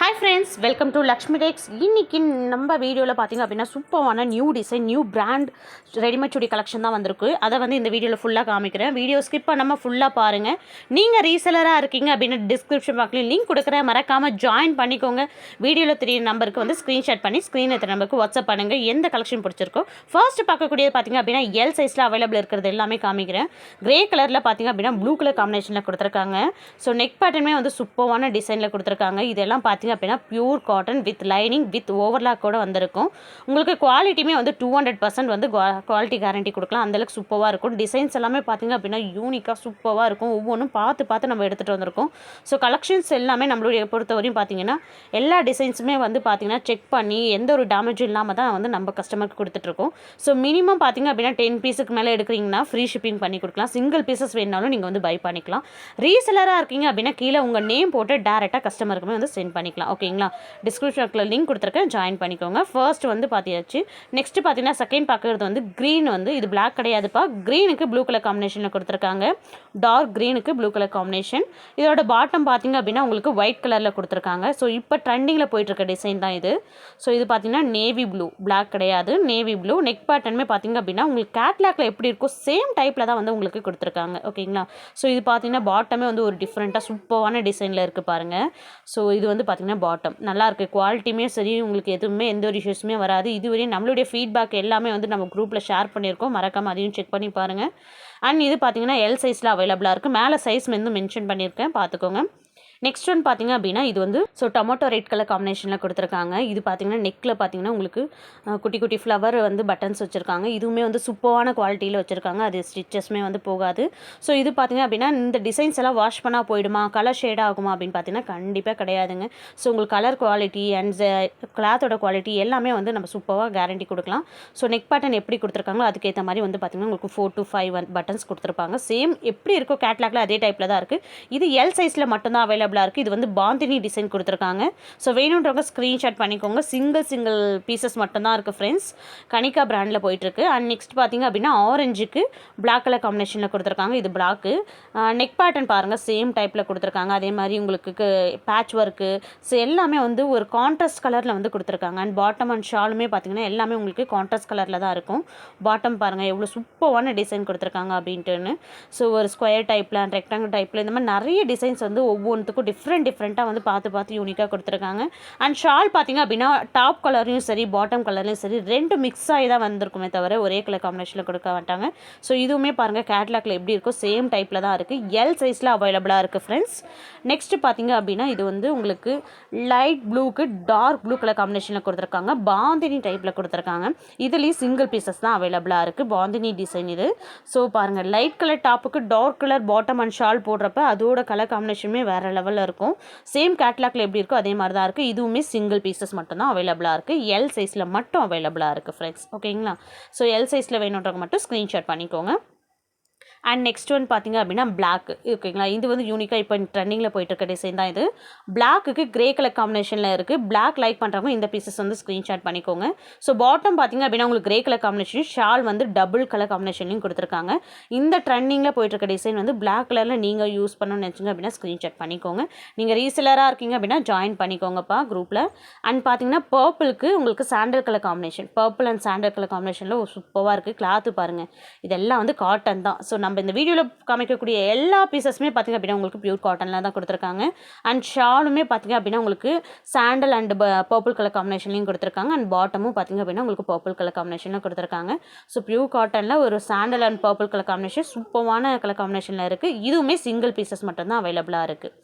Hi friends, welcome to Lakshmi Tex. இன்றைக்கி நம்ம வீடியோவில் பார்த்திங்க அப்படின்னா சூப்பரான new design, new brand readymade chudi collection தான் வந்திருக்கு. அதை வந்து இந்த வீடியோவில் ஃபுல்லாக காமிக்கிறேன். வீடியோ ஸ்கிப் பண்ணாமல் ஃபுல்லாக பாருங்கள். நீங்கள் ரீசெலராக இருக்கீங்க அப்படின்னு டிஸ்கிரிப்ஷன் பாக்ஸ்லையும் லிங்க் கொடுக்குறேன், மறக்காமல் ஜாயின் பண்ணிக்கோங்க. வீடியோவில் தெரிய நம்பருக்கு வந்து ஸ்க்ரீன்ஷாட் பண்ணி ஸ்க்ரீன் எடுத்த நம்பருக்கு வாட்ஸ்அப் பண்ணுங்கள் எந்த கலெக்ஷன் பிடிச்சிருக்கோ. ஃபர்ஸ்ட் பார்க்கக்கூடியது பார்த்திங்க அப்படின்னா எல் சைஸில் அவைலபிள் இருக்கிறது எல்லாமே காமிக்கிறேன். கிரே கலரில் பார்த்திங்க அப்படின்னா ப்ளூ கலர் காம்பினேஷனில் கொடுத்துருக்காங்க. ஸோ நெக் பேட்டர்னுமே வந்து சூப்பரான டிசைனில் கொடுத்துருக்காங்க. இதெல்லாம் பார்த்திங்க அப்படின்னா pure cotton with lining with overlock கூட வந்திருக்கும். உங்களுக்கு குவாலிட்டியுமே வந்து 200% வந்து குவாலிட்டி கேரண்டி கொடுக்கலாம். அந்தளவுக்கு சூப்பராக இருக்கும். டிசைன்ஸ் எல்லாமே பார்த்திங்க அப்படின்னா யூனிக்காக சூப்பராக இருக்கும். ஒவ்வொன்றும் பார்த்து நம்ம எடுத்துகிட்டு வந்திருக்கோம். ஸோ கலெக்ஷன்ஸ் எல்லாமே நம்மளுடைய பொறுத்தவரையும் பார்த்திங்கன்னா எல்லா டிசைன்ஸுமே வந்து பார்த்திங்கன்னா செக் பண்ணி எந்த ஒரு டேமேஜும் இல்லாமல் தான் வந்து நம்ம கஸ்டமருக்கு கொடுத்துட்ருக்கோம். ஸோ மினிமம் பார்த்திங்க அப்படின்னா 10 பீஸுக்கு மேலே எடுக்கிறீங்கன்னா ஃப்ரீ ஷிப்பிங் பண்ணி கொடுக்கலாம். சிங்கிள் பீசஸ் வேணாலும் நீங்கள் வந்து பை பண்ணிக்கலாம். ரீசெலராக இருக்கீங்க அப்படின்னா கீழே உங்கள் நேம் போட்டு டேரெக்டாக கஸ்டமருக்குமே வந்து சென்ட் பண்ணிக்கலாம். ஓகேங்களா? டிஸ்கிரிப்ஷனில் லிங்க் கொடுத்துருக்கேன், ஜாயின் பண்ணிக்கோங்க. ஃபர்ஸ்ட் வந்து பார்த்தியாச்சு. நெக்ஸ்ட் பார்த்தீங்கன்னா செகண்ட் பார்க்குறது வந்து க்ரீன், வந்து இது பிளாக் கிடையாதுப்பா. க்ரீனுக்கு ப்ளூ கலர் காம்பினேஷனில் கொடுத்துருக்காங்க. டார்க் க்ரீனுக்கு ப்ளூ கலர் காம்பினேஷன். இதோட பாட்டம் பார்த்திங்க அப்படின்னா உங்களுக்கு ஒயிட் கலரில் கொடுத்துருக்காங்க. ஸோ இப்போ ட்ரெண்டிங்கில் போயிட்டுருக்க டிசைன் தான் இது. ஸோ இது பார்த்திங்கன்னா நேவி ப்ளூ, பிளாக் கிடையாது, நேவி ப்ளூ. நெக் பேட்டர்னுமே பார்த்திங்க அப்படின்னா உங்களுக்கு கேட்லாக்ல எப்படி இருக்கோ சேம் டைப்பில் தான் வந்து உங்களுக்கு கொடுத்துருக்காங்க. ஓகேங்களா? ஸோ இது பார்த்திங்கன்னா பாட்டமே வந்து ஒரு டிஃப்ரெண்ட்டாக சூப்பரான டிசைனில் இருக்குது பாருங்கள். ஸோ இது வந்து பார்த்திங்கன்னா பாட்டம் நல்லாயிருக்கு. குவாலிட்டியுமே சரி, உங்களுக்கு எதுவுமே எந்த ஒரு இஷ்யூஸுமே வராது. இதுவரையும் நம்மளுடைய ஃபீட்பேக் எல்லாமே வந்து நம்ம குரூப்பில் ஷேர் பண்ணியிருக்கோம். மறக்காமல் அதையும் செக் பண்ணி பாருங்கள். அண்ட் இது பார்த்திங்கன்னா எல் சைஸில் அவைலபிளாக இருக்குது. மேலே சைஸ் வந்து மென்ஷன் பண்ணியிருக்கேன், பார்த்துக்கோங்க. நெக்ஸ்ட் ஒன் பார்த்திங்க அப்படின்னா இது வந்து டொமேட்டோ ரெட் கலர் காம்பினேஷனில் கொடுத்துருக்காங்க. இது பார்த்திங்கன்னா நெக்கில் பார்த்திங்கன்னா உங்களுக்கு குட்டி குட்டி ஃப்ளவர் வந்து பட்டன்ஸ் வச்சுருக்காங்க. இதுவுமே வந்து சூப்பரான குவாலிட்டியில் வச்சுருக்காங்க. அது ஸ்டிச்சஸ்மே வந்து போகாது. ஸோ இது பார்த்திங்க அப்படின்னா இந்த டிசைன்ஸ் எல்லாம் வாஷ் பண்ணால் போயிடுமா, கலர் ஷேட் ஆகுமா அப்படின்னு பார்த்தீங்கன்னா கண்டிப்பாக கிடையாதுங்க. ஸோ உங்களுக்கு கலர் குவாலிட்டி அண்ட் கிளாத்தோட குவாலிட்டி எல்லாமே வந்து நம்ம சூப்பராக கேரண்டி கொடுக்கலாம். ஸோ நெக் பேட்டர்ன் எப்படி கொடுத்துருக்காங்களோ அதுக்கேற்ற மாதிரி வந்து பார்த்திங்கன்னா உங்களுக்கு 4 to 5 பட்டன்ஸ் கொடுத்துருப்பாங்க. சேம் எப்படி இருக்கோ கேட்லாக்ல அதே டைப்பில் தான் இருக்குது. இது எல் சைஸில் மட்டும்தான் அவைலபிளாக இருக்குது. இது வந்து பாந்தினி டிசைன் கொடுத்துருக்காங்க. ஸோ வேணுன்றவங்க ஸ்க்ரீன்ஷாட் பண்ணிக்கோங்க. சிங்கிள் பீசஸ் மட்டும்தான் இருக்குது ஃப்ரெண்ட்ஸ். கனிகா பிராண்டில் போயிட்டுருக்கு. அண்ட் நெக்ஸ்ட் பார்த்திங்க அப்படின்னா ஆரஞ்சுக்கு பிளாக் கலர் காம்பினேஷனில் கொடுத்துருக்காங்க. இது பிளாக்கு. நெக் பேட்டர்ன் பாருங்கள், சேம் டைப்பில் கொடுத்துருக்காங்க. அதே மாதிரி உங்களுக்கு பேட்ச் ஒர்க்கு, ஸோ எல்லாமே வந்து ஒரு கான்ட்ராஸ்ட் கலரில் வந்து கொடுத்துருக்காங்க. அண்ட் பாட்டம் அண்ட் ஷாலுமே பார்த்திங்கன்னா எல்லாமே உங்களுக்கு கான்ட்ராஸ்ட் கலரில் தான் இருக்கும். பாட்டம் பாருங்கள் எவ்வளோ சூப்பரான டிசைன் கொடுத்துருக்காங்க அப்படின்ட்டுன்னு. ஸோ ஒரு ஸ்கொயர் டைப்பில் அண்ட் ரெக்டாங்கிள் டைப்பில் இந்த மாதிரி நிறைய டிசைன்ஸ் வந்து ஒவ்வொன்றுத்துக்கும் டிஃப்ரெண்ட்டாக வந்து பார்த்து யூனிக்காக கொடுத்துருக்காங்க. அண்ட் ஷால் பார்த்திங்க அப்படின்னா டாப் கலரையும் சரி பாட்டம் கலர்லையும் சரி ரெண்டு மிக்ஸ் ஆகி தான் வந்திருக்குமே தவிர ஒரே கலர் காம்பினேஷனில் கொடுக்க மாட்டாங்க. ஸோ இதுவுமே பாருங்கள் கேட்லாக்ல எப்படி இருக்கோ சேம் டைப்பில் தான் இருக்குது. எல் சைஸில் அவைலபிளாக இருக்குது ஃப்ரெண்ட்ஸ். நெக்ஸ்ட் பார்த்திங்க அப்படின்னா இது வந்து உங்களுக்கு லைட் ப்ளூக்கு டார்க் ப்ளூ கலர் காம்பினேஷனில் கொடுத்துருக்காங்க. பாந்தினி டைப்பில் கொடுத்துருக்காங்க. இதுலேயும் சிங்கிள் பீசஸ் தான் அவைலபிளாக இருக்குது. பாந்தினி டிசைன் இது. ஸோ பாருங்கள் லைட் கலர் டாப்புக்கு dark colour bottom and shawl போடுறப்ப அதோட கலர் காம்பினேஷனுமே வேறு லெவலில் இருக்கும். சேம் கேட்லாக்ல எப்படி இருக்கோ அதே மாதிரி தான் இருக்குது. இதுவுமே சிங்கிள் பீசஸ் மட்டும் தான் அவைலபிளாக இருக்குது. எல் சைஸில் மட்டும் அவைலபிளாக இருக்குது ஃப்ரெண்ட்ஸ். ஓகேங்களா? ஸோ எல் சைஸில் வேணுன்றவங்க மட்டும் ஸ்க்ரீன்ஷாட் பண்ணிக்கோங்க. அண்ட் நெக்ஸ்ட் ஒன் பார்த்திங்க அப்படின்னா பிளாக். ஓகேங்களா? இது வந்து யூனிக்காக இப்போ ட்ரெண்டிங்கில் போயிட்டு இருக்க டிசைன் தான் இது. பிளாக்குக்கு கிரே கலர் காம்பினேஷனில் இருக்குது. பிளாக் லைக் பண்ணுறவங்க இந்த பீசஸ் வந்து ஸ்க்ரீன்ஷாட் பண்ணிக்கோங்க. ஸோ பாட்டம் பார்த்திங்க அப்படின்னா உங்களுக்கு கிரே கலர் காம்பினேஷன், ஷால் வந்து டபுள் கலர் காம்பினேஷன்லையும் கொடுத்துருக்காங்க. இந்த ட்ரெண்டிங்கில் போயிட்டு இருக்க டிசைன் வந்து பிளாக் கலரில் நீங்கள் யூஸ் பண்ணணும்னு நினச்சிங்க அப்படின்னா ஸ்க்ரீன்ஷாட் பண்ணிக்கோங்க. நீங்கள் ரீசெலராக இருக்கீங்க அப்படின்னா ஜாயின் பண்ணிக்கோங்கப்பா குரூப்பில். அண்ட் பார்த்திங்கன்னா பர்பிளுக்கு உங்களுக்கு sandal colour combination, purple and sandal colour காம்பினேஷனில் சூப்பராக இருக்குது. கிளாத்து பாருங்கள், இதெல்லாம் வந்து காட்டன் தான். ஸோ நம்ம இந்த வீடியோவில் காமிக்கக்கூடிய எல்லா பீசஸுமே பார்த்திங்க அப்படின்னா உங்களுக்கு பியூர் காட்டனில் தான் கொடுத்துருக்காங்க. அண்ட் ஷாலுமே பார்த்திங்க அப்படின்னா உங்களுக்கு சாண்டல் அண்ட் பர்பிள் கலர் காம்பினேஷன்லையும் கொடுத்துருக்காங்க. அண்ட் பாட்டமும் பார்த்திங்க அப்படின்னா உங்களுக்கு பர்பிள் கலர் காம்பினேஷனில் கொடுத்துருக்காங்க. ஸோ பியூர் காட்டனில் ஒரு sandal and purple colour combination சூப்பரான கலர் காம்பினேஷனில் இருக்குது. இதுவுமே சிங்கிள் பீசஸ் மட்டும்தான் அவைலபிளாக இருக்குது.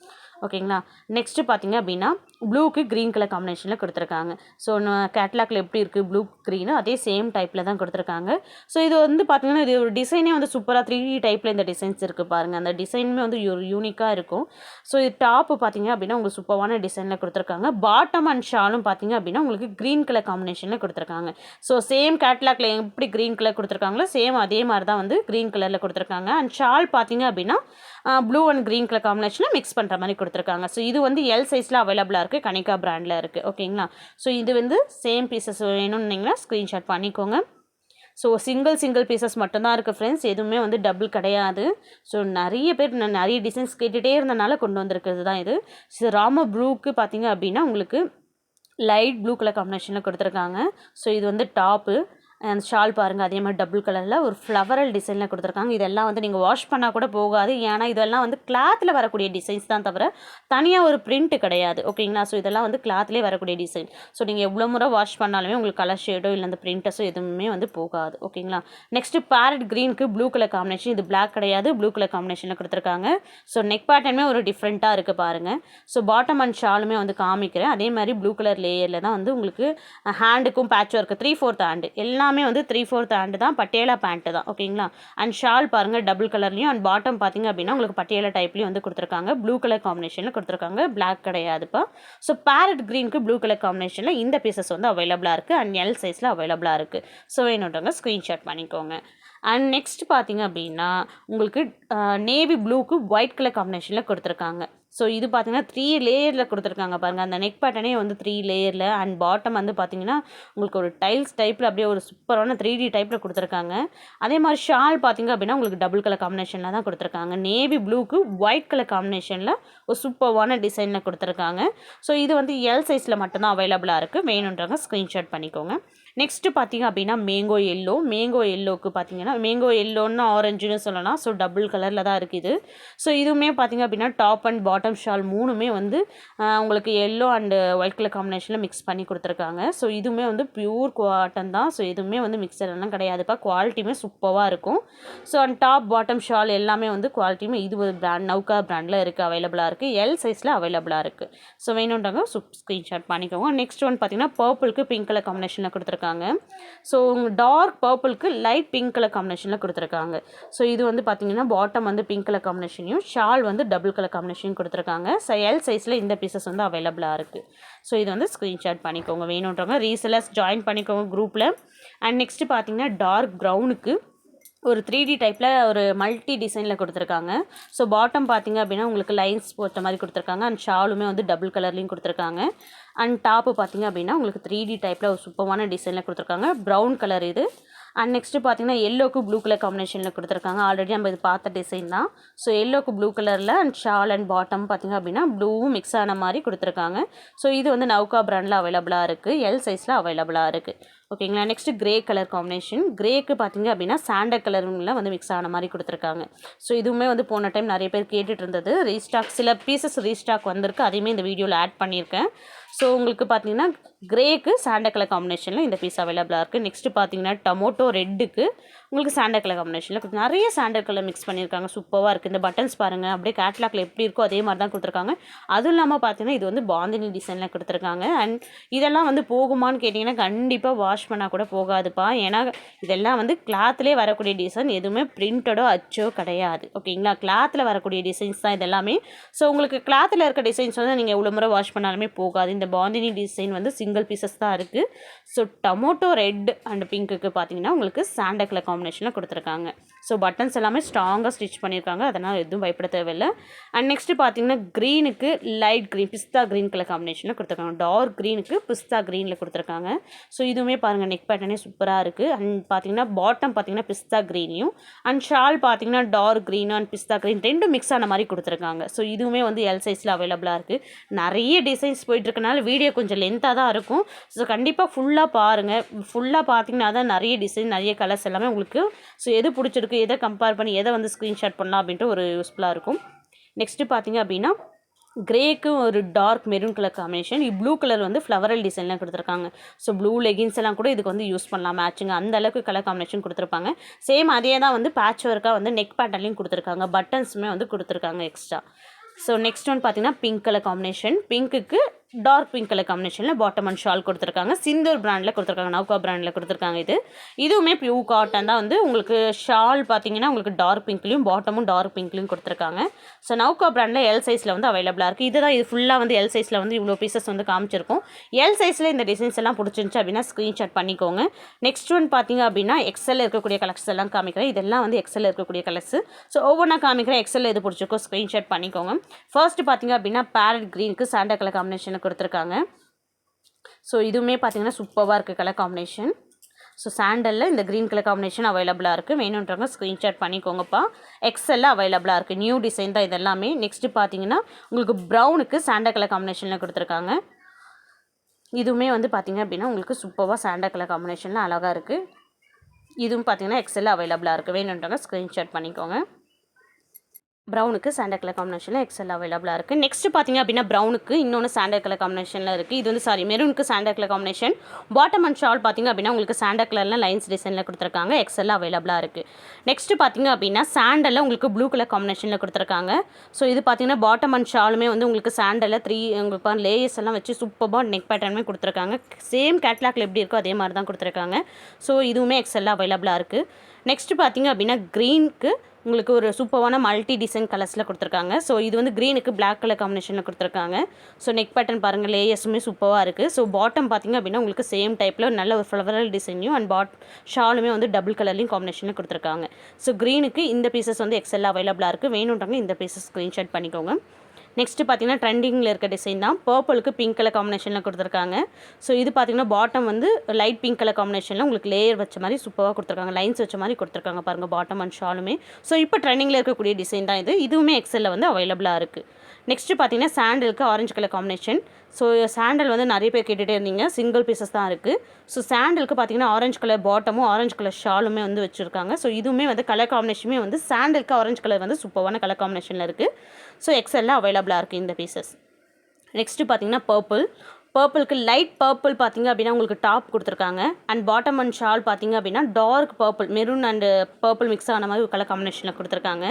ஓகேங்களா? நெக்ஸ்ட்டு பார்த்திங்க அப்படின்னா ப்ளூக்கு க்ரீன் கலர் காம்பினேஷனில் கொடுத்துருக்காங்க. ஸோ கேட்லாக்ல எப்படி இருக்குது ப்ளூ க்ரீனு அதே சேம் டைப்பில் தான் கொடுத்துருக்காங்க. ஸோ இது வந்து பார்த்திங்கன்னா இது ஒரு டிசைனே வந்து சூப்பராக 3D டைப்பில் இந்த டிசைன்ஸ் இருக்குது பாருங்கள். அந்த டிசைனுமே வந்து யூனிக்காக இருக்கும். ஸோ இது டாப்பு பார்த்திங்க அப்படின்னா உங்களுக்கு சூப்பரான டிசைனில் கொடுத்துருக்காங்க. பாட்டம் அண்ட் ஷாலும் பார்த்திங்க அப்படின்னா உங்களுக்கு க்ரீன் கலர் காம்பினேஷனில் கொடுத்துருக்காங்க. ஸோ சேம் கேட்லாக்ல எப்படி க்ரீன் கலர் கொடுத்துருக்காங்களோ சேம் அதே மாதிரி தான் வந்து க்ரீன் கலரில் கொடுத்துருக்காங்க. அண்ட் ஷால் பார்த்திங்க அப்படின்னா ப்ளூ அண்ட் க்ரீன் கலர் காம்பினேஷனில் மிக்ஸ் பண்ணுற மாதிரி கொடுத்துருக்காங்க. ஸோ இது வந்து எல் சைஸில் அவைலபிளாக இருக்குது. கனிகா பிராண்டில் இருக்குது. ஓகேங்களா? ஸோ இது வந்து சேம் பீசஸ் வேணும்னீங்கன்னா ஸ்க்ரீன்ஷாட் பண்ணிக்கோங்க. ஸோ சிங்கிள் பீசஸ் மட்டும்தான் இருக்குது ஃப்ரெண்ட்ஸ், எதுவுமே வந்து டபுள் கிடையாது. ஸோ நிறைய பேர் நிறைய டிசைன்ஸ் கேட்டுகிட்டே இருந்தனால கொண்டு வந்திருக்கிறது தான் இது. ஸோ ராம ப்ளூக்கு பார்த்தீங்க அப்படின்னா உங்களுக்கு லைட் ப்ளூ கலர் காம்பினேஷனில் கொடுத்துருக்காங்க. ஸோ இது வந்து டாப்பு அண்ட் ஷால் பாருங்கள் அதே மாதிரி டபுள் கலரில் ஒரு ஃப்ளவரல் டிசைனில் கொடுத்துருக்காங்க. இதெல்லாம் வந்து நீங்கள் வாஷ் பண்ணால் கூட போகாது, ஏன்னா இதெல்லாம் வந்து கிளாத்தில் வரக்கூடிய டிசைன்ஸ் தான் தவிர தனியாக ஒரு பிரிண்ட் கிடையாது. ஓகேங்களா? ஸோ இதெல்லாம் வந்து கிளாத்லேயே வரக்கூடிய டிசைன். ஸோ நீங்கள் எவ்வளோ முறை வாஷ் பண்ணாலுமே உங்களுக்கு கலர் ஷேடோ இல்லை அந்த பிரிண்டஸோ எதுவுமே வந்து போகாது. ஓகேங்களா? நெக்ஸ்ட்டு பேரட் க்ரீனுக்கு ப்ளூ கலர் காம்பினேஷன், இது பிளாக் கிடையாது, ப்ளூ கலர் காம்பினேஷனில் கொடுத்துருக்காங்க. ஸோ நெக் பேட்டர்னுமே ஒரு டிஃப்ரெண்ட்டாக இருக்குது பாருங்கள். ஸோ பாட்டம் அண்ட் ஷாலுமே வந்து காமிக்கிறேன். அதே மாதிரி ப்ளூ கலர் லேயரில் தான் வந்து உங்களுக்கு ஹேண்டுக்கும் பேட்ச் ஒர்க்கு 3/4 ஹேண்டு எல்லாமே வந்து 3/4 ஹேண்டு தான், பட்டியாலா பேண்ட்டு தான். ஓகேங்களா? அண்ட் ஷால் பாருங்கள் டபுள் கலர்லையும் அண்ட் பாட்டம் பார்த்தீங்க அப்படின்னா உங்களுக்கு பட்டியாலா டைப்லையும் வந்து கொடுத்துருக்காங்க. ப்ளூ கலர் காம்பினேஷனில் கொடுத்துருக்காங்க, பிளாக் கிடையாதுப்பா. ஸோ பேரட் க்ரீனுக்கு ப்ளூ கலர் காம்பினேஷனில் இந்த பீசஸ் வந்து அவைலபிளாக இருக்குது அண்ட் எல் சைஸில் அவைலபிளாக இருக்குது. ஸோ வேணுன்றவங்க ஸ்க்ரீன்ஷாட் பண்ணிக்கோங்க. அண்ட் நெக்ஸ்ட் பார்த்தீங்க அப்படின்னா உங்களுக்கு நேவி ப்ளூக்கு ஒயிட் கலர் காம்பினேஷனில் கொடுத்துருக்காங்க. ஸோ இது பார்த்தீங்கன்னா 3 லேயரில் கொடுத்துருக்காங்க பாருங்கள். அந்த நெக் பேட்டர்னே வந்து 3 லேயரில் அண்ட் பாட்டம் வந்து பார்த்தீங்கன்னா உங்களுக்கு ஒரு டைல்ஸ் டைப்பில் அப்படியே ஒரு சூப்பரான 3D டைப்பில் கொடுத்துருக்காங்க. அதே மாதிரி ஷால் பார்த்தீங்க அப்படின்னா உங்களுக்கு டபுள் கலர் காம்பினேஷனில் தான் கொடுத்துருக்காங்க. நேவி ப்ளூக்கு ஒயிட் கலர் காம்பினேஷனில் ஒரு சூப்பரான டிசைனில் கொடுத்துருக்காங்க. ஸோ இது வந்து எல் சைஸில் மட்டும்தான் அவைலபிளாக இருக்குது, வேணுன்றவங்க ஸ்க்ரீன்ஷாட் பண்ணிக்கோங்க. நெக்ஸ்ட்டு பார்த்தீங்க அப்படின்னா மேங்கோ எல்லோக்கு பார்த்தீங்கன்னா மேங்கோ எல்லோன்னு ஆரஞ்சுன்னு சொல்லலாம். ஸோ டபுள் கலரில் தான் இருக்குது. ஸோ இதுவுமே பார்த்தீங்க அப்படின்னா டாப் அண்ட் பாட்டம் ஷால் மூணுமே வந்து உங்களுக்கு எல்லோ அண்டு ஒயிட் கலர் காம்பினேஷனில் மிக்ஸ் பண்ணி கொடுத்துருக்காங்க. ஸோ இதுவுமே வந்து பியூர் காட்டன் தான். ஸோ எதுவுமே வந்து மிக்சர்லாம் கிடையாதுப்பா, குவாலிட்டியுமே சூப்பராக இருக்கும். So and top bottom shawl எல்லாமே வந்து குவாலிட்டியுமே இது ஒரு பிராண்ட் நௌகா பிராண்டில் இருக்குது, அவைலபிளாக இருக்குது, எல் சைஸில் அவைலபிளாக இருக்குது. ஸோ வேணுன்றவங்க ஸ்க்ரீன்ஷாட் பண்ணிக்கோங்க. நெக்ஸ்ட் ஒன் பார்த்தீங்கன்னா பர்பிளுக்கு பிங்க் கலர் காம்பினேஷனில் கொடுத்துருக்காங்க. ஸோ டார்க் பர்பிளுக்கு லைட் பிங்க் கலர் காம்பினேஷனில் கொடுத்துருக்காங்க. ஸோ இது வந்து பார்த்தீங்கன்னா பாட்டம் வந்து பிங்க் கலர் காம்பினேஷனையும் ஷால் வந்து டபுள் கலர் காம்பினேஷன் கொடுத்துருக்காங்க. ஸோ எல் சைஸில் இந்த பீசஸ் வந்து அவைலபிளாக இருக்குது. ஸோ இது வந்து ஸ்க்ரீன்ஷாட் பண்ணிக்கோங்க, வேணுன்றவங்க ரீசெல்லர்ஸ் ஜாயின் பண்ணிக்கோங்க குரூப்பில். அண்ட் நெக்ஸ்ட்டு பார்த்தீங்கன்னா டார்க் ப்ரௌனுக்கு ஒரு 3D டைப்பில் ஒரு மல்டி டிசைனில் கொடுத்துருக்காங்க. ஸோ பாட்டம் பார்த்தீங்க அப்படின்னா உங்களுக்கு லைன்ஸ் போட்ட மாதிரி கொடுத்துருக்காங்க அண்ட் ஷாலுமே வந்து டபுள் கலர்லேயும் கொடுத்துருக்காங்க. அண்ட் டாப்பு பார்த்தீங்க அப்படின்னா உங்களுக்கு 3D டைப்பில் ஒரு சூப்பரான டிசைனில் கொடுத்துருக்காங்க, ப்ரௌன் கலர் இது. அண்ட் நெக்ஸ்ட்டு பார்த்தீங்கன்னா எல்லோக்கு ப்ளூ கலர் காம்பினேஷனில் கொடுத்துருக்காங்க, ஆல்ரெடி நம்ம இது பார்த்த டிசைன் தான். ஸோ எல்லோக்கு ப்ளூ கலரில் அண்ட் ஷால் அண்ட் பாட்டம் பார்த்தீங்க அப்படின்னா ப்ளூவும் மிக்ஸ் ஆன மாதிரி கொடுத்துருக்காங்க. ஸோ இது வந்து நௌகா பிராண்டில் அவைலபிளாக இருக்குது, எல் சைஸில் அவைலபிளாக இருக்குது. ஓகேங்களா? நெக்ஸ்ட்டு கிரே கலர் காம்பினேஷன், கிரேக்கு பார்த்தீங்க அப்படின்னா சாண்டல் கலருங்கள வந்து மிக்ஸ் ஆன மாதிரி கொடுத்துருக்காங்க. ஸோ இதுவுமே வந்து போன டைம் நிறைய பேர் கேட்டுட்டு இருந்தது, ரீஸ்டாக் சில பீசஸ் ரீஸ்டாக் வந்திருக்கு, அதையுமே இந்த வீடியோவில் ஆட் பண்ணியிருக்கேன். ஸோ உங்களுக்கு பார்த்தீங்கன்னா கிரேக்கு சாண்டல் கலர் காம்பினேஷனில் இந்த பீஸ் அவைலபிளாக இருக்குது. நெக்ஸ்ட்டு பார்த்தீங்கன்னா டொமேட்டோ ரெட்டுக்கு உங்களுக்கு சாண்டல் கலர் காம்பினேஷனில் நிறைய சாண்டல் கலர் மிக்ஸ் பண்ணியிருக்காங்க, சூப்பராக இருக்குது. இந்த பட்டன்ஸ் பாருங்கள் அப்படியே கேட்லாக்ல எப்படி இருக்கோ அதே மாதிரி தான் கொடுத்துருக்காங்க. அதுவும் இல்லாமல் பார்த்தீங்கன்னா இது வந்து பாந்தினி டிசைனில் கொடுத்துருக்காங்க. அண்ட் இதெல்லாம் வந்து போகுமான்னு கேட்டிங்கன்னா கண்டிப்பாக வாஷ் பண்ணால் கூட போகாதுப்பா, ஏன்னா இதெல்லாம் வந்து கிளாத்லேயே வரக்கூடிய டிசைன், எதுவுமே பிரிண்டடோ அச்சோ கிடையாது. ஓகேங்களா? கிளாத்தில் வரக்கூடிய டிசைன்ஸ் தான் இதெல்லாமே. ஸோ உங்களுக்கு கிளாத்தில் இருக்க டிசைன்ஸ் வந்து நீங்கள் எவ்வளோ முறை வாஷ் பண்ணாலுமே போகாது. இந்த பாந்தினி டிசைன் வந்து சிங்கிள் பீசஸ் தான் இருக்குது. ஸோ டொமேட்டோ ரெட் அண்ட் பிங்க்குக்கு பார்த்தீங்கன்னா உங்களுக்கு சாண்டல் கலர் காம்பினேஷனில் கொடுத்துருக்காங்க. ஸோ பட்டன்ஸ் எல்லாமே ஸ்ட்ராங்காக ஸ்டிச் பண்ணியிருக்காங்க, அதனால் எதுவும் பயப்பட தேவையில்லை. அண்ட் நெக்ஸ்ட்டு பார்த்தீங்கன்னா க்ரீனுக்கு லைட் க்ரீன் பிஸ்தா க்ரீன் கலர் காம்பினேஷனில் கொடுத்துருக்காங்க, டார்க் க்ரீனுக்கு பிஸ்தா க்ரீனில் கொடுத்துருக்காங்க. ஸோ இதுவுமே பாருங்கள் நெக் பேட்டர்னே சூப்பராக இருக்குது. அண்ட் பார்த்தீங்கன்னா பாட்டம் பார்த்தீங்கன்னா பிஸ்தா க்ரீனையும் அண்ட் ஷால் பார்த்தீங்கன்னா டார்க் க்ரீன் அண்ட் பிஸ்தா க்ரீன் ரெண்டும் மிக்ஸ் ஆன மாதிரி கொடுத்துருக்காங்க. ஸோ இதுவுமே வந்து எல் சைஸில் அவைலபிளாக இருக்குது. நிறைய டிசைன்ஸ் போயிட்டுருக்கனால வீடியோ கொஞ்சம் லென்த்தாக தான் இருக்கும். ஸோ கண்டிப்பாக ஃபுல்லாக பாருங்கள், ஃபுல்லாக பார்த்தீங்கன்னா தான் நிறைய டிசைன் நிறைய கலர்ஸ் எல்லாமே உங்களுக்கு ஸோ எது பிடிச்சிருக்கு எதை கம்பேர் பண்ணி எதை வந்து ஸ்க்ரீன்ஷாட் பண்ணலாம் அப்படின்ட்டு ஒரு யூஸ்ஃபுல்லாக இருக்கும். நெக்ஸ்ட்டு பார்த்தீங்க அப்படின்னா கிரேக்கு ஒரு dark maroon colour combination, blue colour வந்து ஃப்ளவரல் டிசைன்லாம் கொடுத்துருக்காங்க. ஸோ ப்ளூ லெகின்ஸ் எல்லாம் கூட இதுக்கு வந்து யூஸ் பண்ணலாம் மேட்சிங், அந்த அளவுக்கு கலர் காம்பினேஷன் கொடுத்துருப்பாங்க. சேம் அதே தான் வந்து பேட்ச் ஒர்க்காக வந்து நெக் பேட்டர்லையும் கொடுத்துருக்காங்க, பட்டன்ஸுமே வந்து கொடுத்துருக்காங்க எக்ஸ்ட்ரா. ஸோ நெக்ஸ்ட் ஒன் பார்த்தீங்கன்னா பிங்க் கலர் காம்பினேஷன், பிங்க்குக்கு டார்க் பிங்க் கலர் காம்பினேஷனில் பாட்டம் அண்ட் ஷால் கொடுத்துருக்காங்க, சிந்தூர் பிராண்டில் கொடுத்துருக்காங்க, நௌகா பிராண்டில் கொடுத்துருக்காங்க. இதுவுமே பியூர் காட்டன் தான். வந்து உங்களுக்கு ஷால் பார்த்தீங்கன்னா உங்களுக்கு டார்க் பிங்க்லையும் பாட்டமும் டார்க் பிங்க்லையும் கொடுத்துருக்காங்க. ஸோ நௌகா பிராண்டில் எல் சைஸில் வந்து அவைலபிளாக இருக்குது. இதுதான் இது ஃபுல்லாக வந்து எல் சைஸில் வந்து இவ்வளோ பீசஸ் வந்து காமிச்சிருக்கும். எல் சைஸில் இந்த டிசைன்ஸ் எல்லாம் பிடிச்சிருந்துச்சு அப்படின்னா ஸ்க்ரீன்ஷாட் பண்ணிக்கோங்க. நெக்ஸ்ட் ஒன் பார்த்தீங்க அப்படின்னா எக்ஸல் இருக்கக்கூடிய கலர்ஸ் எல்லாம் காமிக்கிறேன், இதெல்லாம் வந்து எக்ஸல் இருக்கக்கூடிய கலர்ஸ். ஸோ ஒவ்வொன்றா காமிக்கிறேன், எக்ஸல் எது பிடிச்சிருக்கோ ஸ்க்ரீன்ஷாட் பண்ணிக்கோங்க. ஃபர்ஸ்ட் பார்த்தீங்க அப்படின்னா பேரட் க்ரீனுக்கு சாண்டல் கலர் காம்பினேஷன் கொடுத்துருக்காங்க. ஸோ இதுவுமே பார்த்தீங்கன்னா சூப்பராக இருக்குது கலர் காம்பினேஷன். ஸோ சாண்டலில் இந்த க்ரீன் கலர் காம்பினேஷன் அவைலபிளாக இருக்குது. வேணுன்றவங்க ஸ்க்ரீன்ஷாட் பண்ணிக்கோங்கப்பா. எக்ஸலில் அவைலபிளாக இருக்குது. நியூ டிசைன் தான் இதெல்லாமே. நெக்ஸ்ட்டு பார்த்தீங்கன்னா உங்களுக்கு ப்ரௌனுக்கு சாண்டல் கலர் காம்பினேஷனில் கொடுத்துருக்காங்க. இதுவுமே வந்து பார்த்திங்க அப்படின்னா உங்களுக்கு சூப்பராக சாண்டல் கலர் காம்பினேஷனில் அழகாக இருக்குது. இதுவும் பார்த்திங்கன்னா எக்ஸலில் அவைலபிளாக இருக்குது. வேணுன்றவங்க ஸ்க்ரீன்ஷாட் பண்ணிக்கோங்க. ப்ரௌனுக்கு சாண்டல் கலர் காம்பினேஷனில் எக்ஸல் அவைலபிளாக இருக்குது. நெக்ஸ்ட்டு பார்த்திங்க அப்படின்னா ப்ரௌனுக்கு இன்னொன்று சாண்டல் கலர் காம்பினேஷனில் இருக்குது. இது வந்து மெரூனுக்கு sandal colour combination. Bottom and shawl பார்த்திங்க அப்படின்னா உங்களுக்கு சாண்டல் கலரில் லைன்ஸ் டிசைனில் கொடுத்துருக்காங்க. எக்ஸல் அவைலபிளாக இருக்குது. நெக்ஸ்ட்டு பார்த்திங்க அப்படின்னா சாண்டலில் உங்களுக்கு ப்ளூ கலர் காம்பினேஷனில் கொடுத்துருக்காங்க. ஸோ இது பார்த்திங்கன்னா பாட்டம் அண்ட் ஷாலுமே வந்து உங்களுக்கு சாண்டலில் உங்களுக்கு லேயர்ஸ் எல்லாம் வச்சு சூப்பராக நெக் பேட்டர்னுமே கொடுத்துருக்காங்க. சேம் கேட்லாக்ல எப்படி இருக்கோ அதே மாதிரி தான் கொடுத்துருக்காங்க. ஸோ இதுவுமே எக்ஸல் அவைலபிளாக இருக்குது. நெக்ஸ்ட்டு பார்த்திங்க அப்படின்னா க்ரீனுக்கு உங்களுக்கு ஒரு சூப்பரான மல்டி டிசைன் கலர்ஸில் கொடுத்துருக்காங்க. ஸோ இது வந்து க்ரீனுக்கு பிளாக் கலர் காம்பினேஷனில் கொடுத்துருக்காங்க. ஸோ நெக் பேட்டர்ன் பாருங்கள், லேயர்ஸுமே சூப்பராக இருக்குது. ஸோ பாட்டம் பார்த்திங்க அப்படின்னா உங்களுக்கு சேம் டைப்பில் நல்ல ஒரு ஃப்ளவரல் டிசைனையும் அண்ட் ஷாலுமே வந்து டபுள் கலர்லையும் காம்பினேஷனில் கொடுத்துருக்காங்க. ஸோ க்ரீனுக்கு இந்த பீசஸ் வந்து எக்ஸல் அவைலபிளாக இருக்குது. வேணுன்றவங்க இந்த பீசஸ் ஸ்க்ரீன்ஷாட் பண்ணிக்கோங்க. நெக்ஸ்ட்டு பார்த்திங்கன்னா ட்ரெண்டிங்கில் இருக்க டிசைன் தான். பர்பிளுக்கு பிங்க் கலர் காம்பினேஷனில் கொடுத்துருக்காங்க. ஸோ இது பார்த்திங்கன்னா பாட்டம் வந்து லைட் பிங்க் கலர் காம்பினேஷனில் உங்களுக்கு லேயர் வச்ச மாதிரி சூப்பராக கொடுத்துருக்காங்க. லைன்ஸ் வச்ச மாதிரி கொடுத்துருக்காங்க பாருங்கள் பாட்டம் அண்ட் ஷாலுமே. ஸோ இப்போ ட்ரெண்டிங்கில் இருக்கக்கூடிய டிசைன் தான் இது. இதுவுமே எக்ஸலில் வந்து அவைலபிளாக இருக்குது. நெக்ஸ்ட்டு பார்த்திங்கன்னா சாண்டலுக்கு orange colour combination. So sandal வந்து நிறைய பேர் கேட்டுகிட்டே இருந்தீங்க. சிங்கிள் பீசஸ் தான் இருக்குது. ஸோ சாண்டலுக்கு பார்த்திங்கன்னா ஆரஞ்சு கலர் பாட்டமும் ஆரஞ்சு கலர் ஷாலுமே வந்து வச்சுருக்காங்க. ஸோ இதுவுமே வந்து கலர் காம்பினேஷனுமே வந்து சாண்டலுக்கு ஆரஞ்சு கலர் வந்து சூப்பரான கலர் காம்பினேஷனில் இருக்குது. ஸோ எக்ஸலில் அவைலபிளாக இருக்குது இந்த பீசஸ். நெக்ஸ்ட்டு பார்த்திங்கன்னா பர்பிளுக்கு லைட் பர்பிள் பார்த்திங்க அப்படின்னா உங்களுக்கு டாப் கொடுத்துருக்காங்க. அண்ட் பாட்டம் அண்ட் ஷால் பார்த்திங்க அப்படின்னா dark purple, maroon and purple mix ஆன மாதிரி ஒரு கலர் காம்பினேஷனில் கொடுத்துருக்காங்க.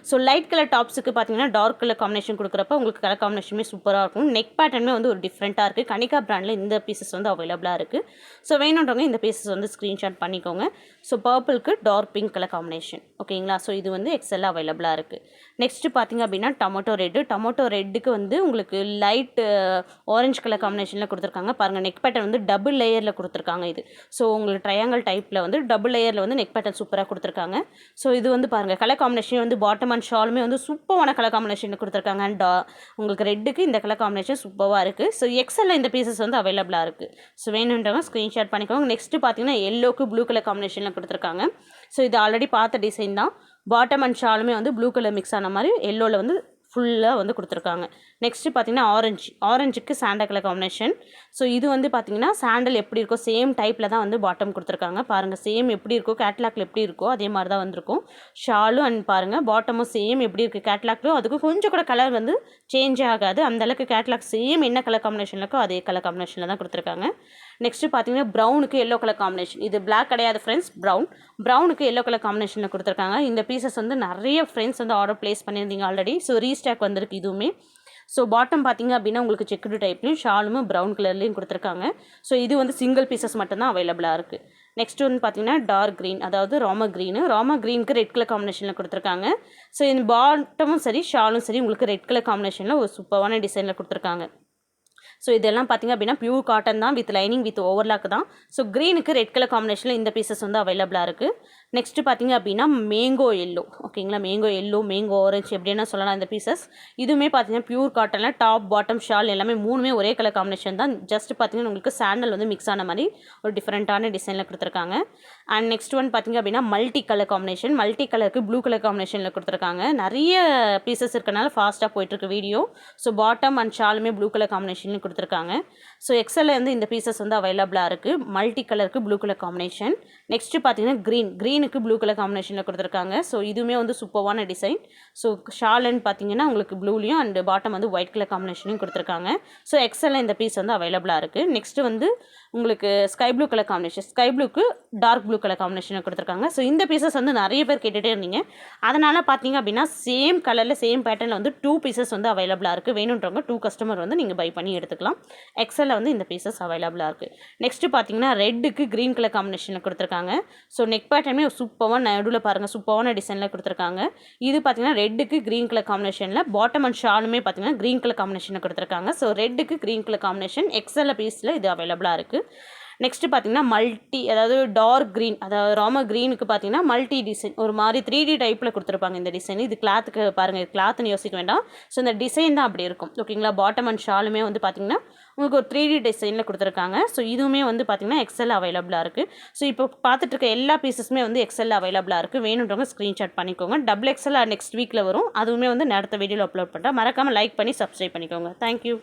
ஸோ லைட் கலர் டாப்ஸுக்கு பார்த்திங்கன்னா டார்க் கலர் காம்பினேஷன் கொடுக்குறப்ப உங்களுக்கு கலர் காம்பினேஷனுமே சூப்பராக இருக்கும். நெக் பேட்டர்னுமே வந்து ஒரு டிஃப்ரெண்ட்டாக இருக்குது. கனிகா பிராண்டில் இந்த பீசஸ் வந்து அவைலபிளாக இருக்குது. ஸோ வேணுன்றவங்க இந்த பீசஸ் வந்து ஸ்க்ரீன்ஷாட் பண்ணிக்கோங்க. ஸோ பர்பிளுக்கு டார்க் பிங்க் கலர் காம்பினேஷன், ஓகேங்களா. ஸோ இது வந்து எக்ஸல் அவைலபிளாக இருக்குது. நெக்ஸ்ட்டு பார்த்திங்க அப்படின்னா டொமேட்டோ ரெட்டுக்கு வந்து உங்களுக்கு லைட் ஆரஞ்சு கலர் காம்பினேஷன் கொடுத்துருக்காங்க பாருங்கள். நெக் பேட்டர்ன் வந்து டபுள் லேயரில் கொடுத்துருக்காங்க. இது ஸோ உங்களுக்கு ட்ரையாங்கல் டைப்பில் வந்து டபுள் லேயரில் வந்து நெக் பேட்டர்ன் சூப்பராக கொடுத்துருக்காங்க. ஸோ இது வந்து பாருங்கள் கலர் காம்பினேஷன் வந்து பாட்டம் அண்ட் ஷாலுமே வந்து சூப்பரான கலர் காம்பினேஷன் கொடுத்துருக்காங்க. அண்ட் உங்களுக்கு ரெட்டுக்கு இந்த கலர் காம்பினேஷன் சூப்பராக இருக்குது. ஸோ எக்ஸலில் இந்த பீசஸ் வந்து அவைலபிளாக இருக்குது. ஸோ வேணுன்றவங்க ஸ்க்ரீன்ஷாட் பண்ணிக்கோங்க. நெக்ஸ்ட்டு பார்த்தீங்கன்னா எல்லோக்கு ப்ளூ கலர் காம்பினேஷனில் கொடுத்துருக்காங்க. ஸோ இது ஆல்ரெடி பார்த்த டிசைன் தான். பாட்டம் அண்ட் ஷாலுமே வந்து ப்ளூ கலர் மிக்ஸ் ஆன மாதிரி எல்லோவில் வந்து ஃபுல்லாக வந்து கொடுத்துருக்காங்க. நெக்ஸ்ட்டு பார்த்திங்கன்னா ஆரஞ்சுக்கு சாண்டல் கலர் காம்பினேஷன். ஸோ இது வந்து பார்த்திங்கன்னா சாண்டல் எப்படி இருக்கோ சேம் டைப்பில் தான் வந்து பாட்டம் கொடுத்துருக்காங்க. பாருங்கள் சேம் எப்படி இருக்கோ கேட்லாக்ல எப்படி இருக்கோ அதே மாதிரி தான் வந்திருக்கும். ஷாலும் அண்ட் பாருங்கள் பாட்டமும் சேம் எப்படி இருக்குது கேட்லாக்லும் அதுக்கு கொஞ்சம் கூட கலர் வந்து சேஞ்ச் ஆகாது. அந்தளவுக்கு கேட்லாக் சேம் என்ன கலர் காம்பினேஷன் இருக்கோ அதே கலர் காம்பினேஷனில் தான் கொடுத்துருக்காங்க. நெக்ஸ்ட்டு பார்த்திங்கன்னா ப்ரௌனுக்கு எல்லோ கலர் காம்பினேஷன். இது பிளாக் கிடையாது ஃப்ரெண்ட்ஸ், ப்ரௌனுக்கு எல்லோ கலர் காம்பினேஷனில் கொடுத்துருக்காங்க. இந்த பீசஸ் வந்து நிறைய ஃப்ரெண்ட்ஸ் வந்து ஆர்டர் ப்ளேஸ் பண்ணியிருந்தீங்க ஆல்ரெடி. ஸோ ரீஸ்டாக் வந்திருக்கு இதுவுமே. ஸோ பாட்டம் பார்த்திங்க அப்படின்னா உங்களுக்கு செக்குடு டைப்லையும் ஷாலும் ப்ரௌன் கலர்லேயும் கொடுத்துருக்காங்க. ஸோ இது வந்து சிங்கிள் பீசஸ் மட்டும்தான் அவைலபிளாக இருக்குது. நெக்ஸ்ட் வந்து பார்த்திங்கன்னா டார்க் க்ரீன், அதாவது ராமர் க்ரீனுக்கு ரெட் கலர் காம்பினேஷனில் கொடுத்துருக்காங்க. ஸோ இந்த பாட்டமும் சரி ஷாலும் சரி உங்களுக்கு ரெட் கலர் காம்பினேஷனில் ஒரு சூப்பரான டிசைனில் கொடுத்துருக்காங்க. ஸோ இதெல்லாம் பார்த்திங்க அப்படின்னா பியூர் காட்டன் தான், வித் லைனிங் வித் ஓவர்லாக் தான். ஸோ க்ரீனுக்கு ரெட் கலர் காம்பினேஷனில் இந்த பீசஸ் வந்து அவைலபிளாக இருக்குது. நெக்ஸ்ட்டு பார்த்திங்க அப்படின்னா மேங்கோ எல்லோ, ஓகேங்களா. மேங்கோ ஆரஞ்சு எப்படின்னா சொல்லலாம் இந்த பீசஸ். இதுவுமே பார்த்திங்கன்னா பியூர் காட்டனில் டாப் பாட்டம் ஷால் எல்லாமே மூணுமே ஒரே கலர் காம்பினேஷன் தான். ஜஸ்ட் பார்த்திங்கன்னா உங்களுக்கு சாண்டல் வந்து மிக்ஸ் ஆன மாதிரி ஒரு டிஃப்ரெண்ட்டான டிசைனில் கொடுத்துருக்காங்க. அண்ட் நெக்ஸ்ட் ஒன் பார்த்திங்க அப்படின்னா மல்டி கலருக்கு ப்ளூ கலர் காம்பினேஷனில் கொடுத்துருக்காங்க. நிறைய பீசஸ் இருக்கனால ஃபாஸ்ட்டாக போயிட்டுருக்கு வீடியோ. ஸோ பாட்டம் அண்ட் ஷாலுமே ப்ளூ கலர் காம்பினேஷன் கொடுத்துருக்காங்க. ஸோ எக்ஸலில் வந்து இந்த பீசஸ் வந்து அவைலபிளாக இருக்குது. மல்டி கலருக்கு ப்ளூ கலர் காம்பினேஷன். நெக்ஸ்ட்டு பார்த்தீங்கன்னா க்ரீனுக்கு ப்ளூ கலர் காம்பினேஷனில் கொடுத்துருக்காங்க. ஸோ இதுவுமே வந்து சூப்பரான டிசைன். ஸோ ஷாலன்னு பார்த்தீங்கன்னா உங்களுக்கு ப்ளூலையும் அண்ட் பாட்டம் வந்து ஒயிட் கலர் காம்பினேஷனையும் கொடுத்துருக்காங்க. ஸோ எக்ஸலில் இந்த பீஸ் வந்து அவைலபிளாக இருக்குது. நெக்ஸ்ட்டு வந்து உங்களுக்கு sky blue colour combination, sky ப்ளூக்கு டார்க் ப்ளூ கலர் காம்பினேஷனை கொடுத்துருக்காங்க. ஸோ இந்த பீசஸ் வந்து நிறைய பேர் கேட்டுகிட்டே இருந்தீங்க. அதனால் பார்த்தீங்க அப்படின்னா சேம் கலரில் சேம் பேட்டர்னில் வந்து 2 பீசஸ் வந்து அவைலபிளாக இருக்குது. வேணுன்றவங்க 2 கஸ்டமர் வந்து நீங்கள் பை பண்ணி எடுத்துக்கலாம். எக்ஸலில் வந்து இந்த பீசஸ் அவைலபிளாக இருக்குது. நெக்ஸ்ட்டு பார்த்தீங்கன்னா ரெட்டுக்கு க்ரீன் கலர் காம்பினேஷனில் கொடுத்துருக்காங்க. ஸோ நெக் பேட்டர்மே சூப்பரான நடுவில் பாருங்கள் சூப்பரான டிசைனில் கொடுத்துருக்காங்க. இது பார்த்தீங்கன்னா ரெட்டுக்கு க்ரீன் கலர் காம்பினேஷனில் பாட்டம் அண்ட் ஷாலுமே பார்த்தீங்கன்னா க்ரீன் கலர் காம்பினேஷனில் கொடுத்துருக்காங்க. ஸோ ரெட்டுக்கு க்ரீன் கலர் காம்பினேஷன் எக்ஸலில் பீஸில் இது அவைலபிளாக இருக்குது. நெக்ஸ்ட்டு பார்த்தீங்கன்னா மல்டி, அதாவது டார்க் க்ரீன், அதாவது ராம க்ரீனுக்கு பார்த்தீங்கன்னா மல்டி டிசைன் ஒரு மாதிரி 3D டைப்பில் கொடுத்துருப்பாங்க இந்த டிசைன். இது கிளாத்துக்கு பாருங்கள், இது கிளாத்துன்னு யோசிக்க வேண்டாம். ஸோ இந்த டிசைன் தான் அப்படி இருக்கும். ஓகேங்களா. பாட்டம் அண்ட் ஷாலுமே வந்து பார்த்திங்கன்னா உங்களுக்கு ஒரு 3D டிசைனில் கொடுத்துருக்காங்க. ஸோ இதுவுமே வந்து பார்த்திங்கன்னா எக்ஸல் அவைலபிளாக இருக்குது. ஸோ இப்போ பார்த்துட்டு இருக்க எல்லா பீசஸுமே வந்து எக்ஸல் அவைலபிளாக இருக்குது. வேணுன்றவங்க ஸ்க்ரீன்ஷாட் பண்ணிக்கோங்க. டபுள் எக்ஸல் நெக்ஸ்ட் வீக்கில் வரும். அதுவுமே வந்து அடுத்த வீடியோவில் அப்லோட் பண்ணுறேன். மறக்காமல் லைக் பண்ணி சப்ஸ்கிரைப் பண்ணிக்கோங்க. தேங்க்யூ.